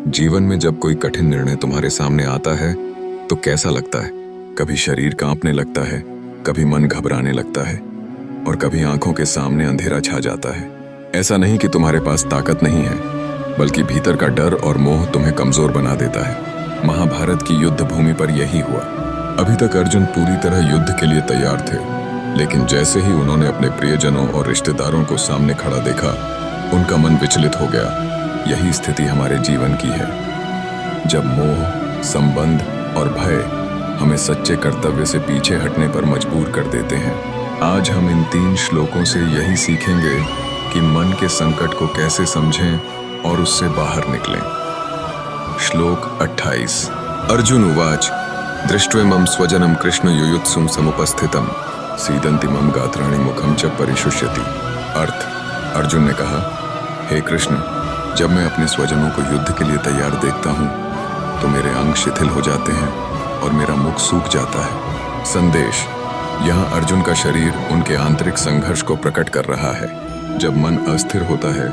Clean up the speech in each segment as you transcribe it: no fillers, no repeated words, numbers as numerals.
जीवन में जब कोई कठिन निर्णय तुम्हारे सामने आता है तो कैसा लगता है? कभी शरीर कांपने लगता है, कभी मन घबराने लगता है और कभी आंखों के सामने अंधेरा छा जाता है। ऐसा नहीं कि तुम्हारे पास ताकत नहीं है, बल्कि भीतर का डर और मोह तुम्हें कमजोर बना देता है। महाभारत की युद्ध भूमि पर यही हुआ। अभी तक अर्जुन पूरी तरह युद्ध के लिए तैयार थे, लेकिन जैसे ही उन्होंने अपने प्रियजनों और रिश्तेदारों को सामने खड़ा देखा, उनका मन विचलित हो गया। यही स्थिति हमारे जीवन की है, जब मोह, संबंध और भय हमें सच्चे कर्तव्य से पीछे हटने पर मजबूर कर देते हैं। आज हम इन 3 श्लोकों से यही सीखेंगे कि मन के संकट को कैसे समझें और उससे बाहर निकलें। श्लोक 28। अर्जुन उवाच दृष्ट्वेमं स्वजनं कृष्ण युयुत्सुं समुपस्थितं सीदन्ति मम गात्राणि मुखं च परिशुष्यति। अर्थ, अर्जुन ने कहा, हे कृष्ण, जब मैं अपने स्वजनों को युद्ध के लिए तैयार देखता हूँ तो मेरे अंग शिथिल हो जाते हैं और मेरा मुख सूख जाता है। संदेश, यहाँ अर्जुन का शरीर उनके आंतरिक संघर्ष को प्रकट कर रहा है। जब मन अस्थिर होता है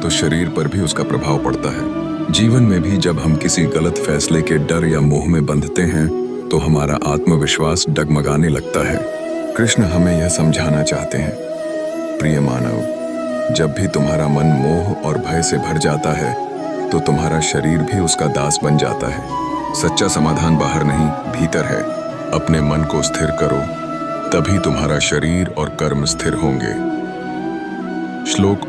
तो शरीर पर भी उसका प्रभाव पड़ता है। जीवन में भी जब हम किसी गलत फैसले के डर या मोह में बंधते हैं तो हमारा आत्मविश्वास डगमगाने लगता है। कृष्ण हमें यह समझाना चाहते हैं, प्रिय मानव, जब भी तुम्हारा मन मोह और भय से भर जाता है तो तुम्हारा शरीर भी उसका दास बन जाता है। सच्चा समाधान बाहर नहीं, भीतर है। अपने मन को स्थिर करो, तभी तुम्हारा शरीर और कर्म स्थिर होंगे। श्लोक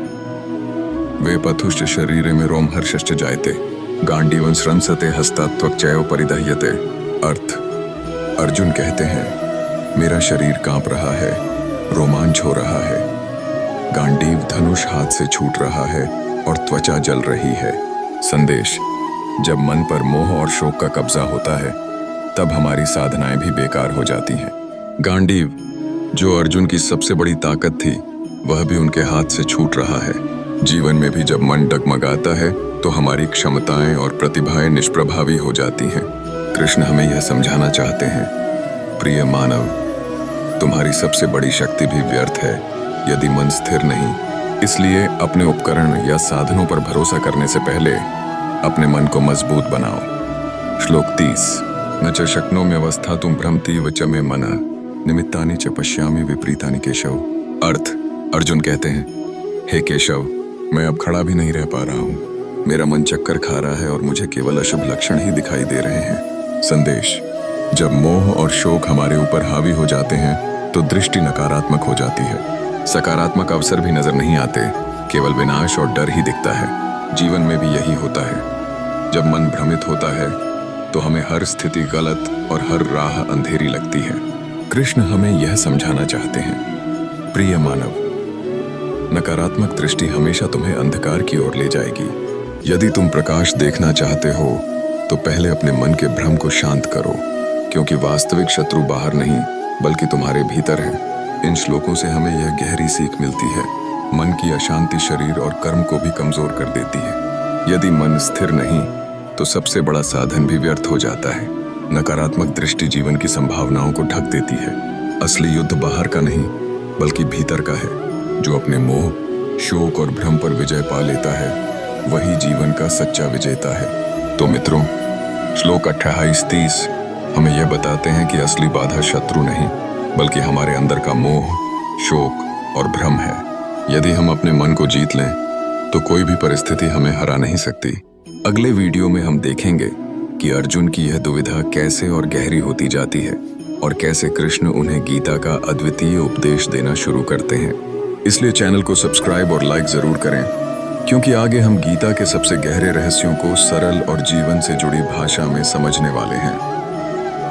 वे पथुश्च शरीरे में रोमहर्षश्च जायते गांडीवं स्रंसते हस्तात् त्वक्चैव परिदह्यते। अर्थ, अर्जुन कहते हैं, मेरा शरीर कांप रहा है, रोमांच हो रहा है, गांडीव धनुष हाथ से छूट रहा है और त्वचा जल रही है। संदेश, जब मन पर मोह और शोक का कब्जा होता है तब हमारी साधनाएं भी बेकार हो जाती हैं। गांडीव, जो अर्जुन की सबसे बड़ी ताकत थी, वह भी उनके हाथ से छूट रहा है। जीवन में भी जब मन डगमगाता है तो हमारी क्षमताएं और प्रतिभाएं निष्प्रभावी हो जाती हैं। कृष्ण हमें यह समझाना चाहते हैं, प्रिय मानव, तुम्हारी सबसे बड़ी शक्ति भी व्यर्थ है यदि मन स्थिर नहीं। इसलिए अपने उपकरण या साधनों पर भरोसा करने से पहले अपने मन को मजबूत बनाओ। श्लोक 30। न च शक्नोम्यवस्थातुं भ्रमतीव च मे मनः निमित्तानि च पश्यामि विपरीतानि केशव। अर्थ, अर्जुन कहते हैं, हे केशव, मैं अब खड़ा भी नहीं रह पा रहा हूँ। मेरा मन चक्कर खा रहा है और मुझे केवल अशुभ लक्षण ही दिखाई दे रहे हैं। संदेश, जब मोह और शोक हमारे ऊपर हावी हो जाते हैं तो दृष्टि नकारात्मक हो जाती है। सकारात्मक अवसर भी नजर नहीं आते, केवल विनाश और डर ही दिखता है। जीवन में भी यही होता है। जब मन भ्रमित होता है तो हमें हर स्थिति गलत और हर राह अंधेरी लगती है। कृष्ण हमें यह समझाना चाहते हैं, प्रिय मानव, नकारात्मक दृष्टि हमेशा तुम्हें अंधकार की ओर ले जाएगी। यदि तुम प्रकाश देखना चाहते हो तो पहले अपने मन के भ्रम को शांत करो, क्योंकि वास्तविक शत्रु बाहर नहीं बल्कि तुम्हारे भीतर है। इन श्लोकों से हमें यह गहरी सीख मिलती है, मन की अशांति शरीर और कर्म को भी कमजोर कर देती है। यदि मन स्थिर नहीं तो सबसे बड़ा साधन भी व्यर्थ हो जाता है। नकारात्मक दृष्टि जीवन की संभावनाओं को ढक देती है। असली युद्ध बाहर का नहीं बल्कि भीतर का है। जो अपने मोह, शोक और भ्रम पर विजय पा लेता है वही जीवन का सच्चा विजेता है। तो मित्रों, श्लोक 28-30 हमें यह बताते हैं कि असली बाधा शत्रु नहीं बल्कि हमारे अंदर का मोह, शोक और भ्रम है। यदि हम अपने मन को जीत लें तो कोई भी परिस्थिति हमें हरा नहीं सकती। अगले वीडियो में हम देखेंगे कि अर्जुन की यह दुविधा कैसे और गहरी होती जाती है और कैसे कृष्ण उन्हें गीता का अद्वितीय उपदेश देना शुरू करते हैं। इसलिए चैनल को सब्सक्राइब और लाइक जरूर करें, क्योंकि आगे हम गीता के सबसे गहरे रहस्यों को सरल और जीवन से जुड़ी भाषा में समझने वाले हैं।